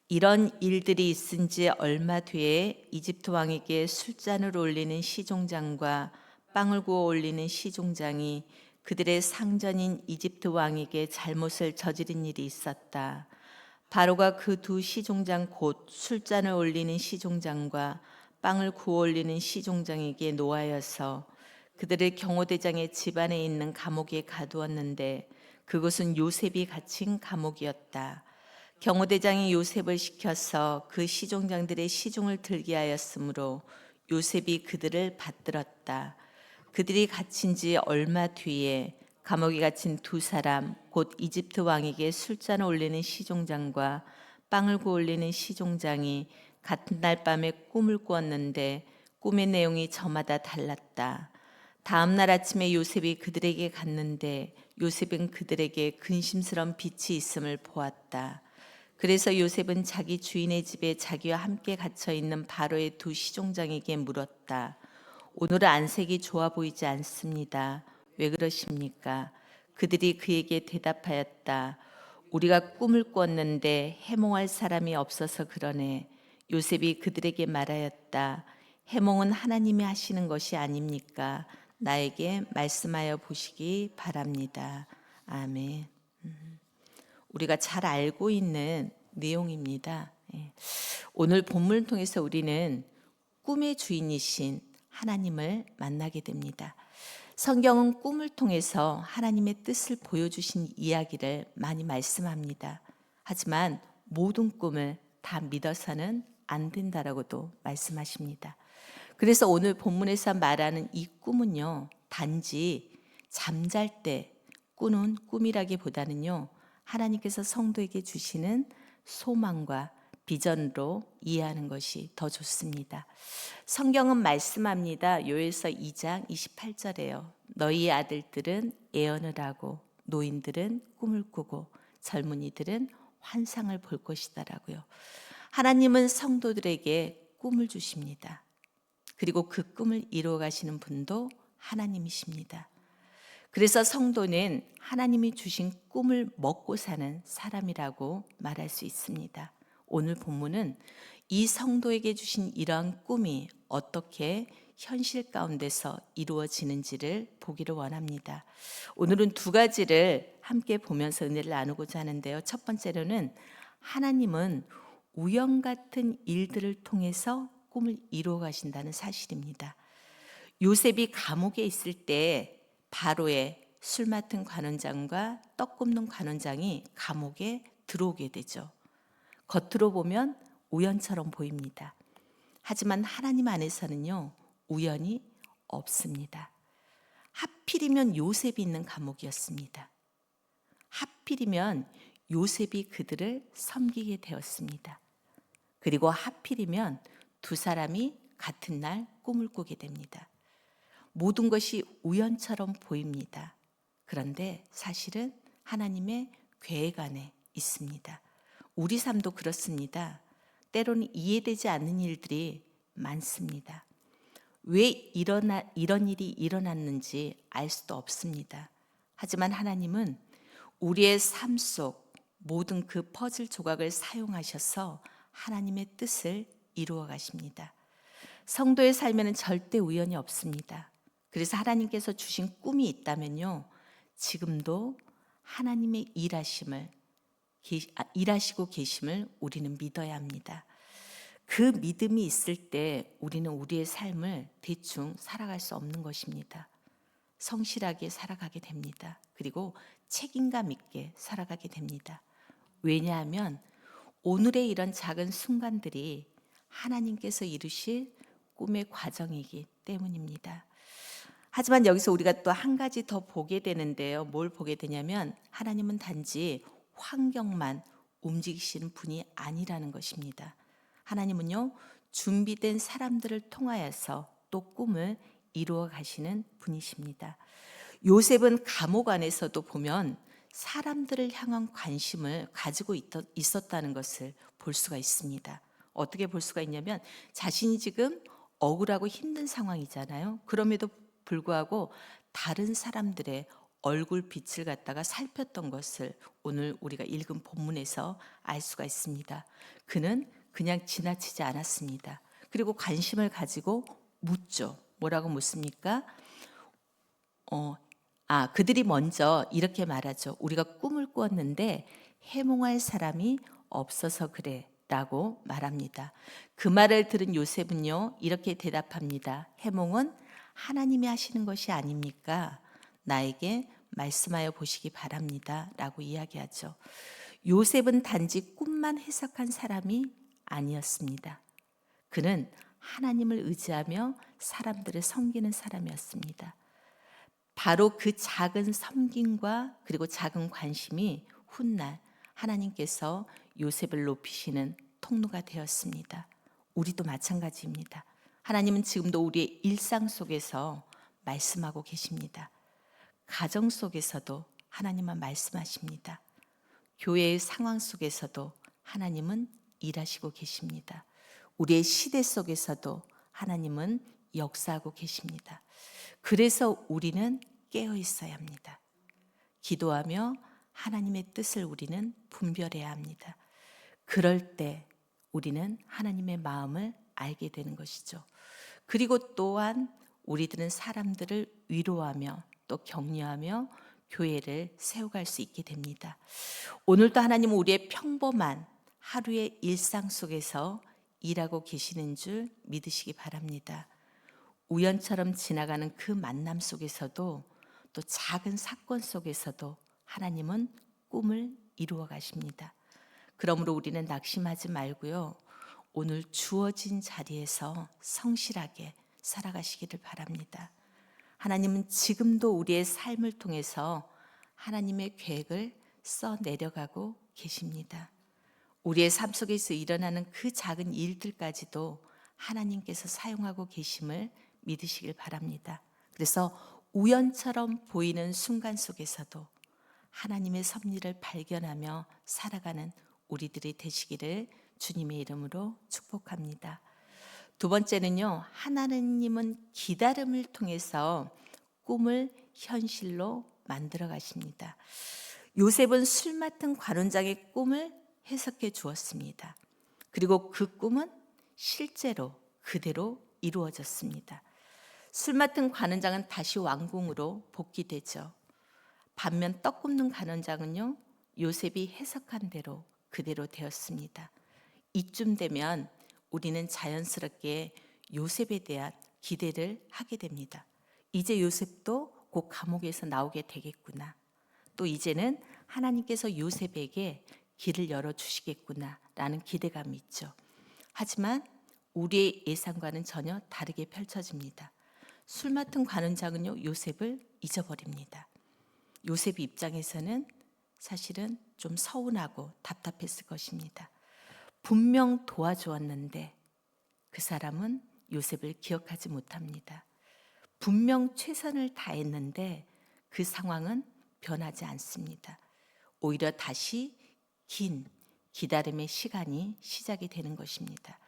이런 일들이 있은 지 얼마 뒤에 이집트 왕에게 술잔을 올리는 시종장과 빵을 구워 올리는 시종장이 그들의 상전인 이집트 왕에게 잘못을 저지른 일이 있었다. 바로가 그 두 시종장 곧 술잔을 올리는 시종장과 빵을 구워 올리는 시종장에게 노하여서 그들을 경호대장의 집안에 있는 감옥에 가두었는데 그곳은 요셉이 갇힌 감옥이었다. 경호대장이 요셉을 시켜서 그 시종장들의 시종을 들게 하였으므로 요셉이 그들을 받들었다. 그들이 갇힌 지 얼마 뒤에 감옥에 갇힌 두 사람 곧 이집트 왕에게 술잔을 올리는 시종장과 빵을 구워 올리는 시종장이 같은 날 밤에 꿈을 꾸었는데 꿈의 내용이 저마다 달랐다. 다음 날 아침에 요셉이 그들에게 갔는데 요셉은 그들에게 근심스러운 빛이 있음을 보았다. 그래서 요셉은 자기 주인의 집에 자기와 함께 갇혀 있는 바로의 두 시종장에게 물었다. 오늘은 안색이 좋아 보이지 않습니다. 왜 그러십니까? 그들이 그에게 대답하였다. 우리가 꿈을 꿨는데 해몽할 사람이 없어서 그러네. 요셉이 그들에게 말하였다. 해몽은 하나님이 하시는 것이 아닙니까? 나에게 말씀하여 보시기 바랍니다. 아멘. 우리가 잘 알고 있는 내용입니다. 오늘 본문을 통해서 우리는 꿈의 주인이신 하나님을 만나게 됩니다. 성경은 꿈을 통해서 하나님의 뜻을 보여주신 이야기를 많이 말씀합니다. 하지만 모든 꿈을 다 믿어서는 안 된다라고도 말씀하십니다. 그래서 오늘 본문에서 말하는 이 꿈은요, 단지 잠잘 때 꾸는 꿈이라기보다는요, 하나님께서 성도에게 주시는 소망과 비전으로 이해하는 것이 더 좋습니다. 성경은 말씀합니다. 요엘서 2장 28절에요. 너희 아들들은 예언을 하고 노인들은 꿈을 꾸고 젊은이들은 환상을 볼 것이다라고요. 하나님은 성도들에게 꿈을 주십니다. 그리고 그 꿈을 이루어 가시는 분도 하나님이십니다. 그래서 성도는 하나님이 주신 꿈을 먹고 사는 사람이라고 말할 수 있습니다. 오늘 본문은 이 성도에게 주신 이러한 꿈이 어떻게 현실 가운데서 이루어지는지를 보기를 원합니다. 오늘은 두 가지를 함께 보면서 은혜를 나누고자 하는데요. 첫 번째로는 하나님은 우연 같은 일들을 통해서 꿈을 이루어 가신다는 사실입니다. 요셉이 감옥에 있을 때 바로의 술 맡은 관원장과 떡 굽는 관원장이 감옥에 들어오게 되죠. 겉으로 보면 우연처럼 보입니다. 하지만 하나님 안에서는요, 우연이 없습니다. 하필이면 요셉이 있는 감옥이었습니다. 하필이면 요셉이 그들을 섬기게 되었습니다. 그리고 하필이면 두 사람이 같은 날 꿈을 꾸게 됩니다. 모든 것이 우연처럼 보입니다. 그런데 사실은 하나님의 계획 안에 있습니다. 우리 삶도 그렇습니다. 때로는 이해되지 않는 일들이 많습니다. 왜 이런 일이 일어났는지 알 수도 없습니다. 하지만 하나님은 우리의 삶 속 모든 그 퍼즐 조각을 사용하셔서 하나님의 뜻을 이루어 가십니다. 성도의 삶에는 절대 우연이 없습니다. 그래서 하나님께서 주신 꿈이 있다면요, 지금도 하나님의 일하시고 계심을 우리는 믿어야 합니다. 그 믿음이 있을 때 우리는 우리의 삶을 대충 살아갈 수 없는 것입니다. 성실하게 살아가게 됩니다. 그리고 책임감 있게 살아가게 됩니다. 왜냐하면 오늘의 이런 작은 순간들이 하나님께서 이루실 꿈의 과정이기 때문입니다. 하지만 여기서 우리가 또 한 가지 더 보게 되는데요. 뭘 보게 되냐면 하나님은 단지 환경만 움직이시는 분이 아니라는 것입니다. 하나님은요, 준비된 사람들을 통하여서 또 꿈을 이루어 가시는 분이십니다. 요셉은 감옥 안에서도 보면 사람들을 향한 관심을 가지고 있었다는 것을 볼 수가 있습니다. 어떻게 볼 수가 있냐면 자신이 지금 억울하고 힘든 상황이잖아요. 그럼에도 불구하고 다른 사람들의 얼굴 빛을 갖다가 살폈던 것을 오늘 우리가 읽은 본문에서 알 수가 있습니다. 그는 그냥 지나치지 않았습니다. 그리고 관심을 가지고 묻죠. 뭐라고 묻습니까? 그들이 먼저 이렇게 말하죠. 우리가 꿈을 꾸었는데 해몽할 사람이 없어서 그래 라고 말합니다. 그 말을 들은 요셉은요, 이렇게 대답합니다. 해몽은 하나님이 하시는 것이 아닙니까? 나에게 말씀하여 보시기 바랍니다 라고 이야기하죠. 요셉은 단지 꿈만 해석한 사람이 아니었습니다. 그는 하나님을 의지하며 사람들을 섬기는 사람이었습니다. 바로 그 작은 섬김과 그리고 작은 관심이 훗날 하나님께서 요셉을 높이시는 통로가 되었습니다. 우리도 마찬가지입니다. 하나님은 지금도 우리의 일상 속에서 말씀하고 계십니다. 가정 속에서도 하나님은 말씀하십니다. 교회의 상황 속에서도 하나님은 일하시고 계십니다. 우리의 시대 속에서도 하나님은 역사하고 계십니다. 그래서 우리는 깨어 있어야 합니다. 기도하며 하나님의 뜻을 우리는 분별해야 합니다. 그럴 때 우리는 하나님의 마음을 알게 되는 것이죠. 그리고 또한 우리들은 사람들을 위로하며 또 격려하며 교회를 세워갈 수 있게 됩니다. 오늘도 하나님은 우리의 평범한 하루의 일상 속에서 일하고 계시는 줄 믿으시기 바랍니다. 우연처럼 지나가는 그 만남 속에서도 또 작은 사건 속에서도 하나님은 꿈을 이루어 가십니다. 그러므로 우리는 낙심하지 말고요. 오늘 주어진 자리에서 성실하게 살아가시기를 바랍니다. 하나님은 지금도 우리의 삶을 통해서 하나님의 계획을 써 내려가고 계십니다. 우리의 삶 속에서 일어나는 그 작은 일들까지도 하나님께서 사용하고 계심을 믿으시길 바랍니다. 그래서 우연처럼 보이는 순간 속에서도 하나님의 섭리를 발견하며 살아가는 우리들이 되시기를 주님의 이름으로 축복합니다. 두 번째는요, 하나님은 기다림을 통해서 꿈을 현실로 만들어 가십니다. 요셉은 술 맡은 관원장의 꿈을 해석해 주었습니다. 그리고 그 꿈은 실제로 그대로 이루어졌습니다. 술 맡은 관원장은 다시 왕궁으로 복귀되죠. 반면 떡 굽는 관원장은요, 요셉이 해석한 대로 그대로 되었습니다. 이쯤 되면 우리는 자연스럽게 요셉에 대한 기대를 하게 됩니다. 이제 요셉도 곧 감옥에서 나오게 되겠구나. 또 이제는 하나님께서 요셉에게 길을 열어주시겠구나 라는 기대감이 있죠. 하지만 우리의 예상과는 전혀 다르게 펼쳐집니다. 술 맡은 관원장은요, 요셉을 잊어버립니다. 요셉 입장에서는 사실은 좀 서운하고 답답했을 것입니다. 분명 도와주었는데 그 사람은 요셉을 기억하지 못합니다. 분명 최선을 다했는데 그 상황은 변하지 않습니다. 오히려 다시 긴 기다림의 시간이 시작이 되는 것입니다.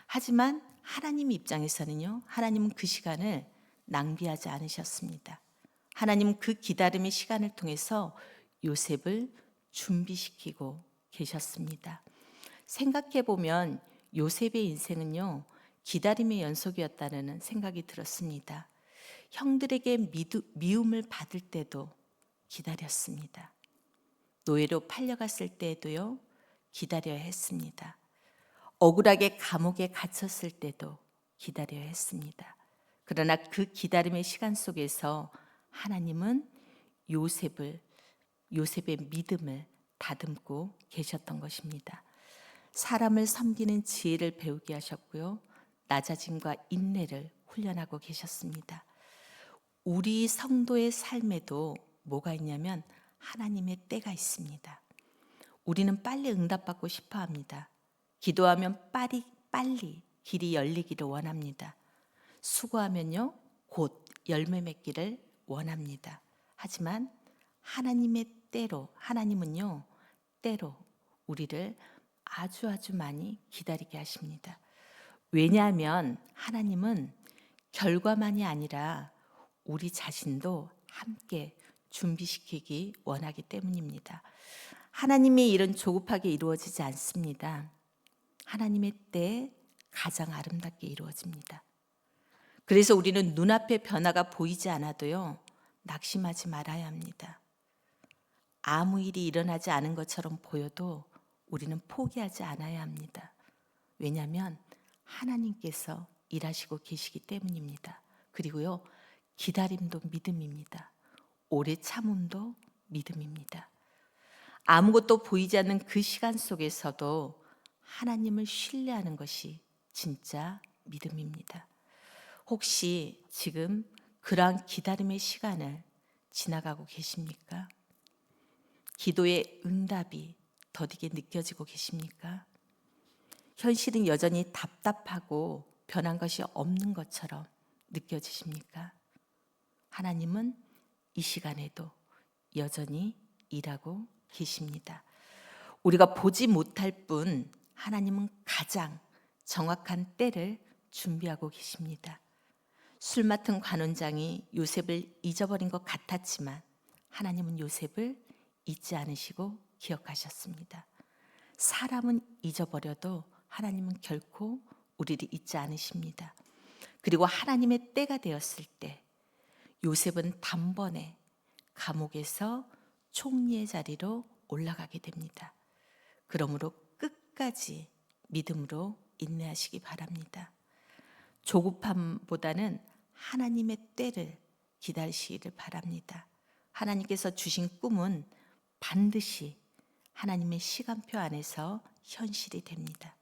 하지만 하나님 입장에서는요, 하나님은 그 시간을 낭비하지 않으셨습니다. 하나님은 그 기다림의 시간을 통해서 요셉을 준비시키고 계셨습니다. 생각해 보면 요셉의 인생은요, 기다림의 연속이었다는 생각이 들었습니다. 형들에게 미움을 받을 때도 기다렸습니다. 노예로 팔려갔을 때에도요, 기다려야 했습니다. 억울하게 감옥에 갇혔을 때도 기다려야 했습니다. 그러나 그 기다림의 시간 속에서 하나님은 요셉의 믿음을 다듬고 계셨던 것입니다. 사람을 섬기는 지혜를 배우게 하셨고요. 낮아짐과 인내를 훈련하고 계셨습니다. 우리 성도의 삶에도 뭐가 있냐면 하나님의 때가 있습니다. 우리는 빨리 응답받고 싶어 합니다. 기도하면 빨리 길이 열리기를 원합니다. 수고하면요, 곧 열매 맺기를 원합니다. 하지만 하나님의 때로, 하나님은요, 때로 우리를 아주 많이 기다리게 하십니다. 왜냐하면 하나님은 결과만이 아니라 우리 자신도 함께 준비시키기 원하기 때문입니다. 하나님의 일은 조급하게 이루어지지 않습니다. 하나님의 때에 가장 아름답게 이루어집니다. 그래서 우리는 눈앞에 변화가 보이지 않아도요, 낙심하지 말아야 합니다. 아무 일이 일어나지 않은 것처럼 보여도 우리는 포기하지 않아야 합니다. 왜냐하면 하나님께서 일하시고 계시기 때문입니다. 그리고요, 기다림도 믿음입니다. 오래 참음도 믿음입니다. 아무것도 보이지 않는 그 시간 속에서도 하나님을 신뢰하는 것이 진짜 믿음입니다. 혹시 지금 그러한 기다림의 시간을 지나가고 계십니까? 기도의 응답이 더디게 느껴지고 계십니까? 현실은 여전히 답답하고 변한 것이 없는 것처럼 느껴지십니까? 하나님은 이 시간에도 여전히 일하고 계십니다. 우리가 보지 못할 뿐 하나님은 가장 정확한 때를 준비하고 계십니다. 술 맡은 관원장이 요셉을 잊어버린 것 같았지만 하나님은 요셉을 잊지 않으시고 기억하셨습니다. 사람은 잊어버려도 하나님은 결코 우리를 잊지 않으십니다. 그리고 하나님의 때가 되었을 때 요셉은 단번에 감옥에서 총리의 자리로 올라가게 됩니다. 그러므로 끝까지 믿음으로 인내하시기 바랍니다. 조급함보다는 하나님의 때를 기다리시기를 바랍니다. 하나님께서 주신 꿈은 반드시 하나님의 시간표 안에서 현실이 됩니다.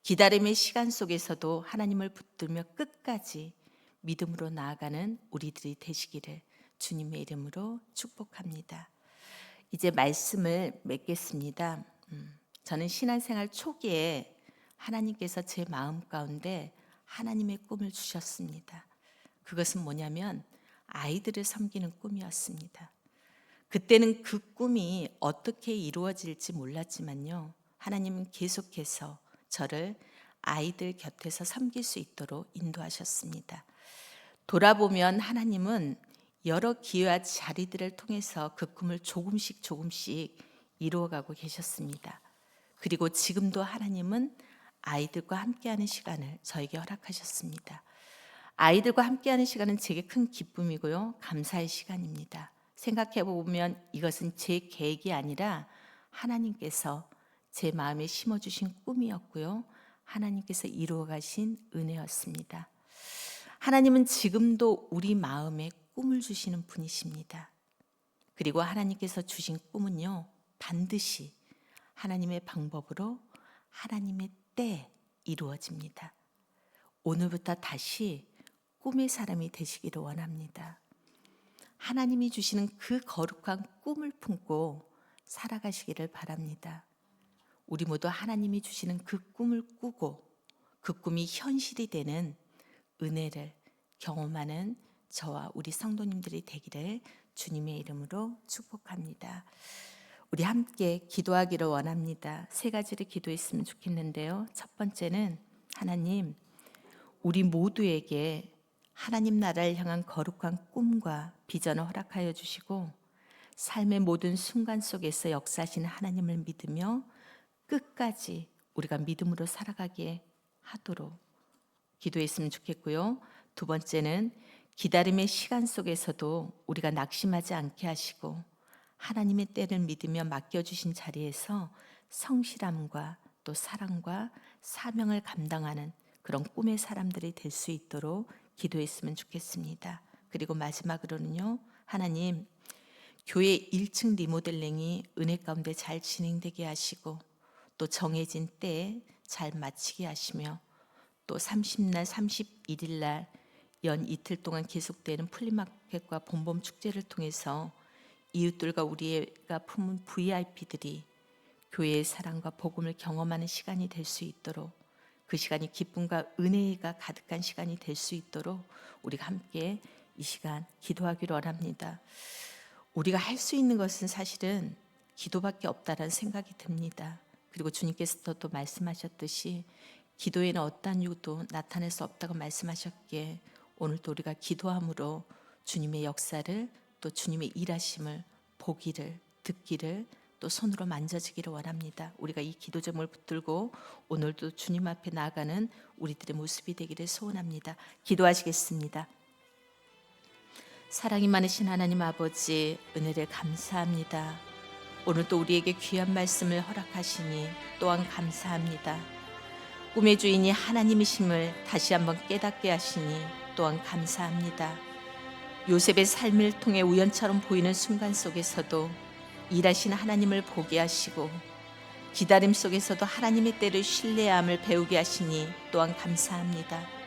기다림의 시간 속에서도 하나님을 붙들며 끝까지 믿음으로 나아가는 우리들이 되시기를 주님의 이름으로 축복합니다. 이제 말씀을 맺겠습니다. 저는 신앙생활 초기에 하나님께서 제 마음 가운데 하나님의 꿈을 주셨습니다. 그것은 뭐냐면 아이들을 섬기는 꿈이었습니다. 그때는 그 꿈이 어떻게 이루어질지 몰랐지만요, 하나님은 계속해서 저를 아이들 곁에서 섬길 수 있도록 인도하셨습니다. 돌아보면 하나님은 여러 기회와 자리들을 통해서 그 꿈을 조금씩 이루어가고 계셨습니다. 그리고 지금도 하나님은 아이들과 함께하는 시간을 저에게 허락하셨습니다. 아이들과 함께하는 시간은 제게 큰 기쁨이고요, 감사의 시간입니다. 생각해 보면 이것은 제 계획이 아니라 하나님께서 제 마음에 심어주신 꿈이었고요, 하나님께서 이루어 가신 은혜였습니다. 하나님은 지금도 우리 마음에 꿈을 주시는 분이십니다. 그리고 하나님께서 주신 꿈은요, 반드시 하나님의 방법으로 하나님의 때에 이루어집니다. 오늘부터 다시 꿈의 사람이 되시기를 원합니다. 하나님이 주시는 그 거룩한 꿈을 품고 살아가시기를 바랍니다. 우리 모두 하나님이 주시는 그 꿈을 꾸고 그 꿈이 현실이 되는 은혜를 경험하는 저와 우리 성도님들이 되기를 주님의 이름으로 축복합니다. 우리 함께 기도하기를 원합니다. 세 가지를 기도했으면 좋겠는데요. 첫 번째는 하나님, 우리 모두에게 하나님 나라를 향한 거룩한 꿈과 비전을 허락하여 주시고 삶의 모든 순간 속에서 역사하시는 하나님을 믿으며 끝까지 우리가 믿음으로 살아가게 하도록 기도했으면 좋겠고요. 두 번째는 기다림의 시간 속에서도 우리가 낙심하지 않게 하시고 하나님의 때를 믿으며 맡겨주신 자리에서 성실함과 또 사랑과 사명을 감당하는 그런 꿈의 사람들이 될 수 있도록 기도했으면 좋겠습니다. 그리고 마지막으로는요, 하나님, 교회 1층 리모델링이 은혜 가운데 잘 진행되게 하시고 또 정해진 때에 잘 마치게 하시며 또 30날, 31일 날 연 이틀 동안 계속되는 플리마켓과 봄봄 축제를 통해서 이웃들과 우리가 품은 VIP들이 교회의 사랑과 복음을 경험하는 시간이 될 수 있도록, 그 시간이 기쁨과 은혜가 가득한 시간이 될 수 있도록 우리가 함께 이 시간 기도하기를 원합니다. 우리가 할 수 있는 것은 사실은 기도밖에 없다라는 생각이 듭니다. 그리고 주님께서도 또 말씀하셨듯이 기도에는 어떠한 이유도 나타낼 수 없다고 말씀하셨기에 오늘도 우리가 기도함으로 주님의 역사를 또 주님의 일하심을 보기를, 듣기를, 또 손으로 만져지기를 원합니다. 우리가 이 기도 제목을 붙들고 오늘도 주님 앞에 나아가는 우리들의 모습이 되기를 소원합니다. 기도하시겠습니다. 사랑이 많으신 하나님 아버지, 은혜를 감사합니다. 오늘 또 우리에게 귀한 말씀을 허락하시니 또한 감사합니다. 꿈의 주인이 하나님이심을 다시 한번 깨닫게 하시니 또한 감사합니다. 요셉의 삶을 통해 우연처럼 보이는 순간 속에서도 일하시는 하나님을 보게 하시고 기다림 속에서도 하나님의 때를 신뢰함을 배우게 하시니 또한 감사합니다.